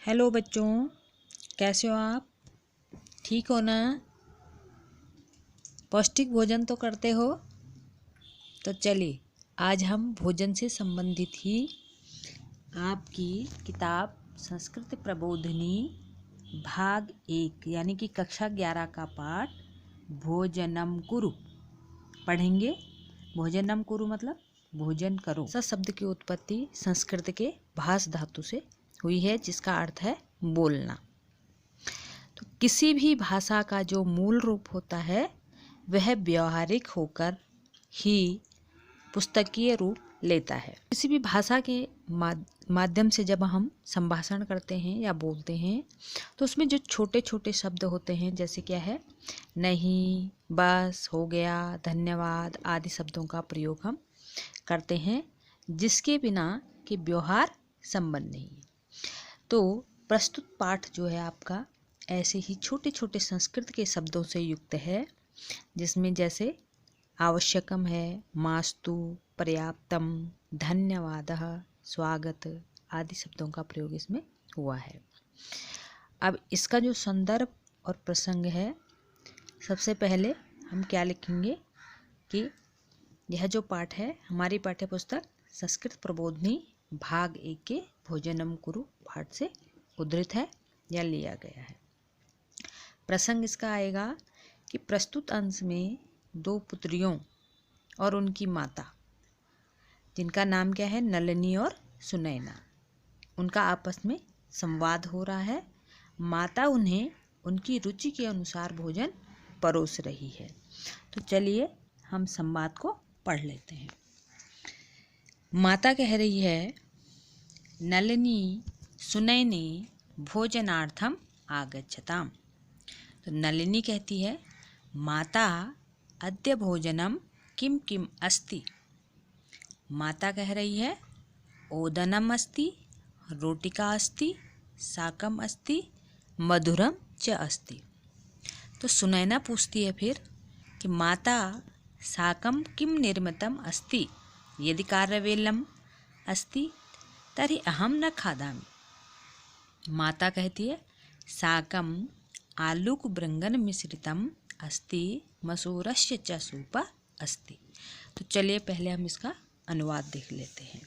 Hello बच्चों, कैसे हो आप? ठीक हो ना? पौष्टिक भोजन तो करते हो? तो चलिए आज हम भोजन से संबंधित ही आपकी किताब संस्कृत प्रबोधिनी भाग 1 यानी कि कक्षा 11 का पाठ भोजनम कुरु पढ़ेंगे। भोजनम कुरु मतलब भोजन करो। स शब्द की उत्पत्ति संस्कृत के भास धातु से हुई है, जिसका अर्थ है बोलना। तो किसी भी भाषा का जो मूल रूप होता है वह व्यवहारिक होकर ही पुस्तकीय रूप लेता है। किसी भी भाषा के माध्यम से जब हम संभाषण करते हैं या बोलते हैं तो उसमें जो छोटे छोटे शब्द होते हैं, जैसे क्या है, नहीं, बस, हो गया, धन्यवाद आदि शब्दों का प्रयोग हम करते हैं, जिसके बिना कि व्यवहार संबंध नहीं है। तो प्रस्तुत पाठ जो है आपका ऐसे ही छोटे छोटे संस्कृत के शब्दों से युक्त है, जिसमें जैसे आवश्यकम है, मास्तु, पर्याप्तम, धन्यवादः, स्वागत आदि शब्दों का प्रयोग इसमें हुआ है। अब इसका जो संदर्भ और प्रसंग है, सबसे पहले हम क्या लिखेंगे कि यह जो पाठ है हमारी पाठ्य पुस्तक संस्कृत प्रबोधिनी भाग 1 के भोजनम कुरु पाठ से उद्धृत है या लिया गया है। प्रसंग इसका आएगा कि प्रस्तुत अंश में दो पुत्रियों और उनकी माता, जिनका नाम क्या है, नलिनी और सुनैना, उनका आपस में संवाद हो रहा है। माता उन्हें उनकी रुचि के अनुसार भोजन परोस रही है। तो चलिए हम संवाद को पढ़ लेते हैं। माता कह रही है, नलिनी सुनैने भोजनार्थम आगच्छताम। तो नलिनी कहती है, माता अद्य भोजनम किम किम अस्ति। माता कह रही है, ओदनम अस्ति, रोटिका अस्ति, शाकम अस्ति, मधुरम च अस्ति। तो सुनैना पूछती है फिर कि माता शाकम किम निर्मितम अस्ति, यदि कार्यवेलम अस्ति तर्हि अहम न खादामि। माता कहती है, शाकम आलूकबृंगन मिश्रितम अस्ति, मसूरस्य च सूप अस्ति। तो चलिए पहले हम इसका अनुवाद देख लेते हैं।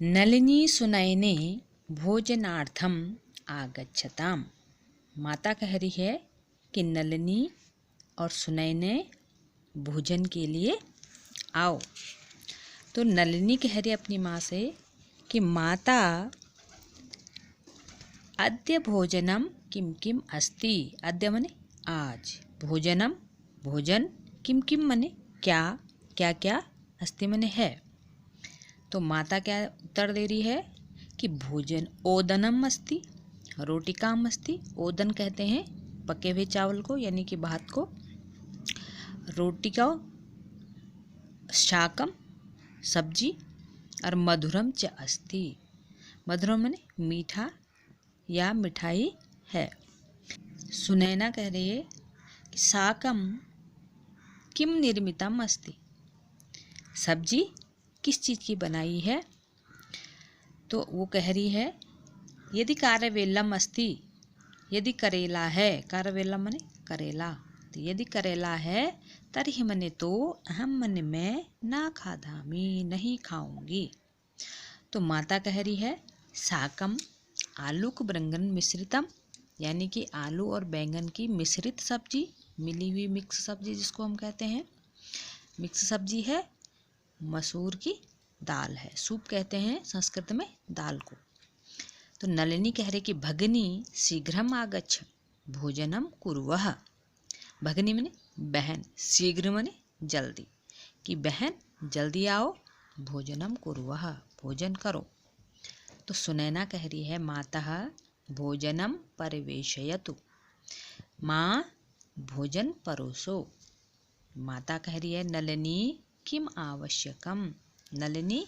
नलिनी सुनैने भोजनार्थम आगच्छताम। माता कह रही है कि नलिनी और सुनैने भोजन के लिए आओ। तो नलिनी कह रही अपनी माँ से कि माता अद्य भोजनम किम किम अस्ति। अद्य मने आज, भोजनम भोजन, किम किम मने क्या क्या क्या, अस्ति मने है। तो माता क्या उत्तर दे रही है कि भोजन ओदनम अस्ति, रोटिकाम अस्ति। ओदन कहते हैं पके हुए चावल को यानी कि भात को, रोटिका शाकम सब्जी, और मधुरम च अस्ति। मधुरम मने मीठा या मिठाई है। सुनैना कह रही है कि शाकम किम निर्मितम अस्ति, सब्जी किस चीज़ की बनाई है। तो वो कह रही है, यदि कार्यवेलम अस्ति, यदि करेला है, कार्यवेलम मने करेला, तो यदि करेला है तर्हि मने तो अहम मने मैं ना खादामी, नहीं खाऊंगी। तो माता कह रही है, शाकम आलूकबृंगन मिश्रितम, यानी कि आलू और बैंगन की मिश्रित सब्जी, मिली हुई मिक्स सब्जी जिसको हम कहते हैं, मिक्स सब्जी है। मसूर की दाल है, सूप कहते हैं संस्कृत में दाल को। तो नलिनी कह रही कि भगिनी शीघ्रम आगच्छ भोजनम कुर्वः। भगिनी मने बहन, शीघ्र मने जल्दी, कि बहन जल्दी आओ, भोजनम कुर्वः भोजन करो। तो सुनैना कह रही है, मातः भोजनम परिवेशयतु, माँ भोजन परोसो। माता कह रही है, नलिनी किम आवश्यकम, नलिनी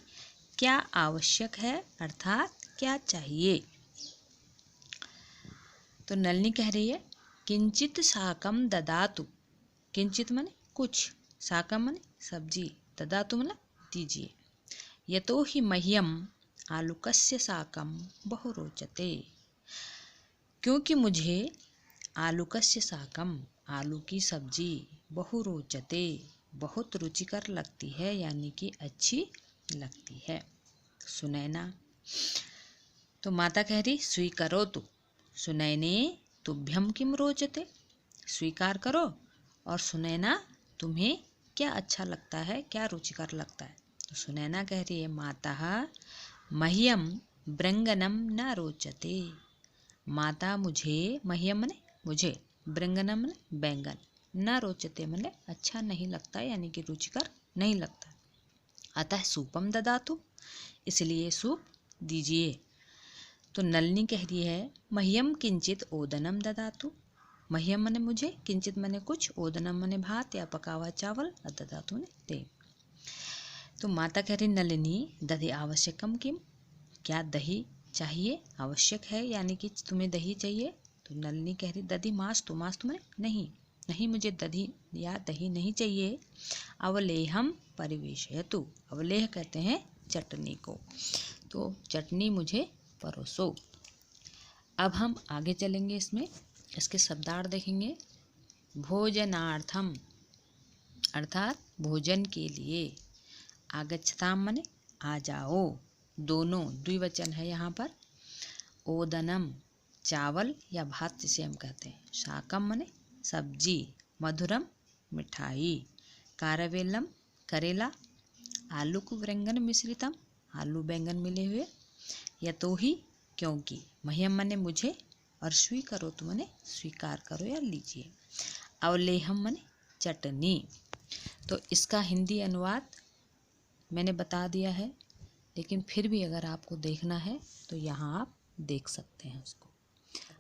क्या आवश्यक है, अर्थात क्या चाहिए। तो नलिनी कह रही है, किंचित शाकम ददातु। किंचित माने कुछ, शाकम माने सब्जी, ददातु माने दीजिए। यतो हि मह्यम आलूकस्य शाकं बहु रोचते। क्योंकि मुझे आलूकस्य शाकम आलू की सब्जी बहु रोचते बहुत रुचिकर लगती है, यानी कि अच्छी लगती है। सुनैना, तो माता कह रही स्वीकरोतु सुनैने तुभ्यं किम रोचते, स्वीकार करो और सुनैना तुम्हें क्या अच्छा लगता है, क्या रुचिकर लगता है। तो सुनैना कह रही है माता मह्यम ब्रंगनम न रोचते, माता मुझे, मह्यम मने मुझे, ब्रंगनम मने बैंगन, न रोचते मने अच्छा नहीं लगता, यानी कि रुचिकर नहीं लगता। अतः सूपम ददातु, इसलिए सूप दीजिए। तो नलिनी कह रही है मह्यम किंचित ओदनम ददातु, मह्यम मने मुझे, किंचित मने कुछ, ओदनम मने भात या पका हुआ चावल, और ददातु ने दे। तो माता कह रही नलिनी दधि आवश्यकम किम, क्या दही चाहिए, आवश्यक है, यानी कि तुम्हें दही चाहिए। तो नलिनी कह रही दधि मास्तु, मास्तु मने नहीं, नहीं मुझे दधि या दही नहीं चाहिए। अवलेहम परिवेशयतु, अवलेह कहते हैं चटनी को, तो चटनी मुझे परोसो। अब हम आगे चलेंगे, इसमें इसके शब्दार्थ देखेंगे। भोजनार्थम अर्थात भोजन के लिए, आगच्छताम मने आ जाओ, दोनों द्विवचन है यहाँ पर। ओदनम चावल या भात जिसे हम कहते हैं, शाकम मने सब्जी, मधुरम मिठाई, कारवेलम करेला, आलू को व्यंजन मिश्रितम आलू बैंगन मिले हुए, यतोहि क्योंकि, मह्यम मने मुझे, और स्वीकरोतु मने स्वीकार करो या लीजिए, अवलेहम मने चटनी। तो इसका हिंदी अनुवाद मैंने बता दिया है, लेकिन फिर भी अगर आपको देखना है तो यहाँ आप देख सकते हैं उसको।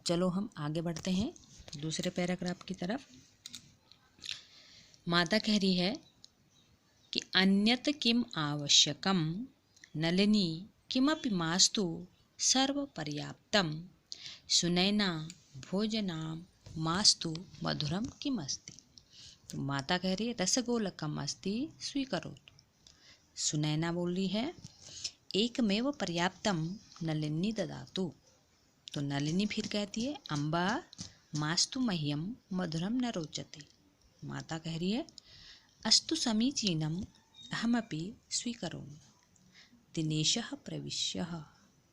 चलो हम आगे बढ़ते हैं दूसरे पैराग्राफ की तरफ। माता कह रही है कि अन्यत किम आवश्यकम नलिनी किमपि मास्तु सर्व पर्याप्तम सुनैना भोजनाम मास्तु मधुरम किम अस्ति। तो माता कह रही है रसगोलकम अस्ति स्वीकरोतु, सुनैना बोल रही है एकमेव पर्याप्तम नलिनी ददातु। तो नलिनी फिर कहती है अम्बा मास्तु मह्यम मधुरम न रोचते, माता कह रही है अस्तु समीचीनम अहमपि स्वीकरोमि। दिनेशः प्रविश्य,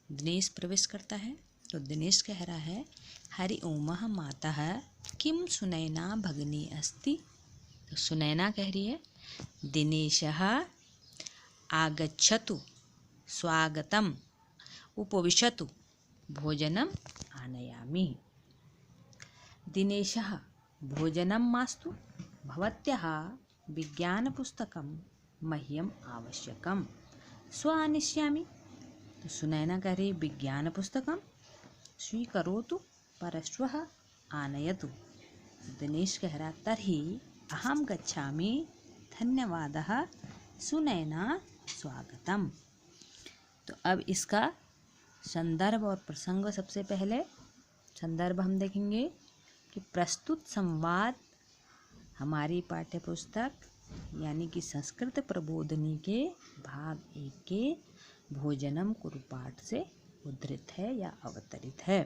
दिनेश प्रवेश करता है। तो दिनेश कह रहा है हरि ओमः मातः किम सुनैना भगिनी अस्ति। तो सुनैना कह रही है दिनेशः आगच्छतु स्वागतम उपविशतु भोजनम आनयामि। दिनेशः भोजनं मास्तु भवत्याः विज्ञानपुस्तकं मह्यम आवश्यकं स्व आनिष्यामि। तो सुनैना कह रही विज्ञानपुस्तकं स्वीकरोतु परश्वः आनयतु। दिनेश कह रहा तर्हि अहं गच्छामि धन्यवादः सुनैना स्वागतम। तो अब इसका संदर्भ और प्रसंग, सबसे पहले संदर्भ हम देखेंगे कि प्रस्तुत संवाद हमारी पाठ्यपुस्तक यानी कि संस्कृत प्रबोधिनी के भाग 1 के भोजनम कुरु पाठ से उद्धृत है या अवतरित है।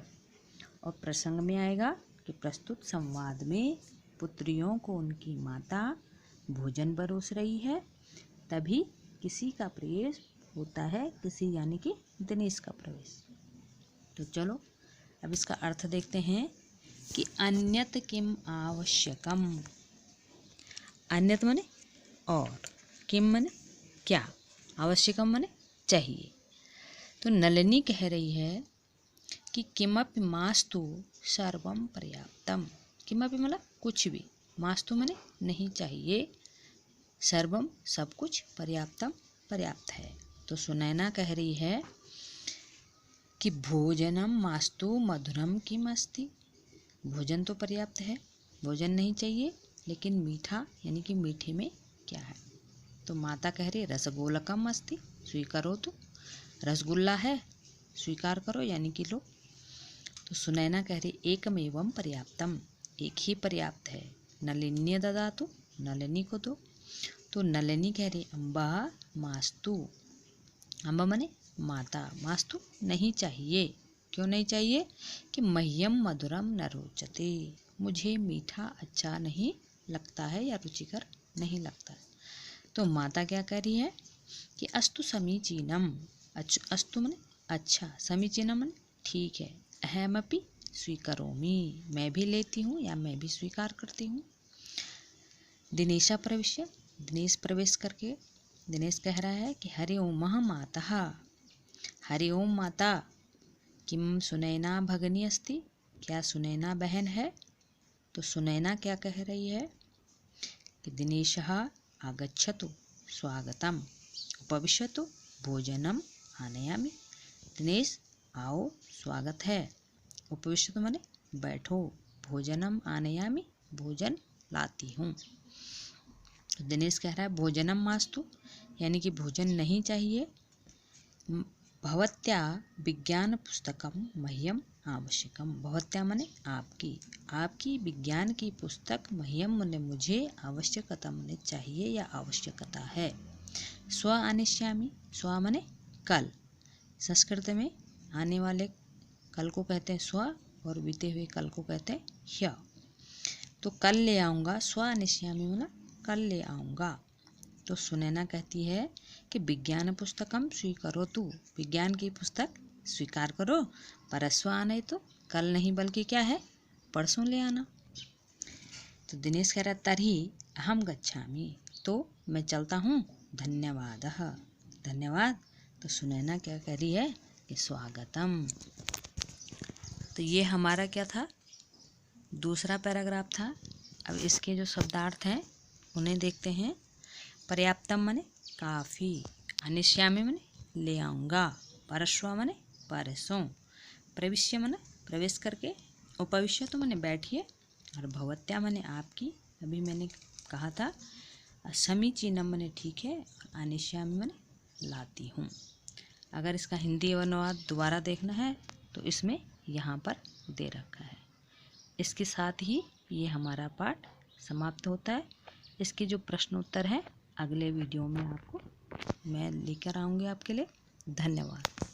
और प्रसंग में आएगा कि प्रस्तुत संवाद में पुत्रियों को उनकी माता भोजन परोस रही है, तभी किसी का प्रवेश होता है, किसी यानी कि दिनेश का प्रवेश। तो चलो अब इसका अर्थ देखते हैं कि अन्यत किम आवश्यकम। अन्यत माने और, किम माने क्या, आवश्यकम माने चाहिए। तो नलिनी कह रही है कि किमपि मास्तु सर्वम पर्याप्तम, किमपि मतलब कुछ भी, मास्तु माने नहीं चाहिए, सर्वम सब कुछ, पर्याप्तम पर्याप्त है। तो सुनैना कह रही है कि भोजनम मास्तु मधुरम किम अस्ति, भोजन तो पर्याप्त है, भोजन नहीं चाहिए, लेकिन मीठा यानी कि मीठे में क्या है। तो माता कह रही रसगोलकम अस्ति स्वीकरोतु, रसगुल्ला है स्वीकार करो यानी कि लो। तो सुनैना कह रही एकमेवम पर्याप्तम, एक ही पर्याप्त है, नलिनी ददातु, नलिनी को दो। तो नलिनी कह रही अम्बा मास्तु, अम्बा मने माता मास्तु नहीं चाहिए। क्यों नहीं चाहिए? कि मह्यम मधुरम न रोचते, मुझे मीठा अच्छा नहीं लगता है या रुचिकर नहीं लगता है। तो माता क्या कह रही है कि अस्तु समीचीनम, अस्तु मने अच्छा, समीचीनम मने ठीक है, अहमपि स्वीकरोमि, मैं भी लेती हूँ या मैं भी स्वीकार करती हूँ। दिनेशा प्रविश्य, दिनेश प्रवेश करके दिनेश कह रहा है कि हरि ओम मातः, हरि ओम माता, किम सुनैना भगिनी अस्ति, क्या सुनैना बहन है? तो सुनैना क्या कह रही है कि दिनेशः आगच्छतु स्वागतम उपविशतु भोजनम आनयामि, दिनेश आओ स्वागत है, उपविशतु माने बैठो, भोजनम आनयामि भोजन लाती हूँ। तो दिनेश कह रहा है भोजनम मास्तु, यानी कि भोजन नहीं चाहिए। भवत्या विज्ञान पुस्तकम मह्यम आवश्यकम, भवत्या मने आपकी, आपकी विज्ञान की पुस्तक मह्यम मने मुझे, आवश्यकता मने चाहिए या आवश्यकता है। स्व आनिष्यामि, स्व मने कल, संस्कृत में आने वाले कल को कहते हैं स्व और बीते हुए कल को कहते हैं ह्य। तो कल ले आऊँगा, स्व आनिष्यामि मना कल ले आऊँगा। तो सुनैना कहती है कि विज्ञान पुस्तकम स्वीकरोतु, विज्ञान की पुस्तक स्वीकार करो, परस्व आने, तो कल नहीं बल्कि क्या है, परसों ले आना। तो दिनेश कह रहा तर्हि अहम गच्छामि, तो मैं चलता हूँ, धन्यवादः, धन्यवाद। तो सुनैना क्या कह रही है कि स्वागतम। तो ये हमारा क्या था, दूसरा पैराग्राफ था। अब इसके जो शब्दार्थ हैं उन्हें देखते हैं। पर्याप्तम मने काफ़ी, अनिश्यामी मने ले आऊँगा, परश्वा मने परसों, प्रविश्य मने प्रवेश करके, उपविश्य तो मने बैठिए, और भवत्या मने आपकी, अभी मैंने कहा था। समीचीनम मने ठीक है, और अनिश्यामी मने लाती हूँ। अगर इसका हिंदी अनुवाद दोबारा देखना है तो इसमें यहाँ पर दे रखा है। इसके साथ ही ये हमारा पाठ समाप्त होता है। इसके जो प्रश्न उत्तर हैं अगले वीडियो में आपको मैं लेकर आऊँगी आपके लिए। धन्यवाद।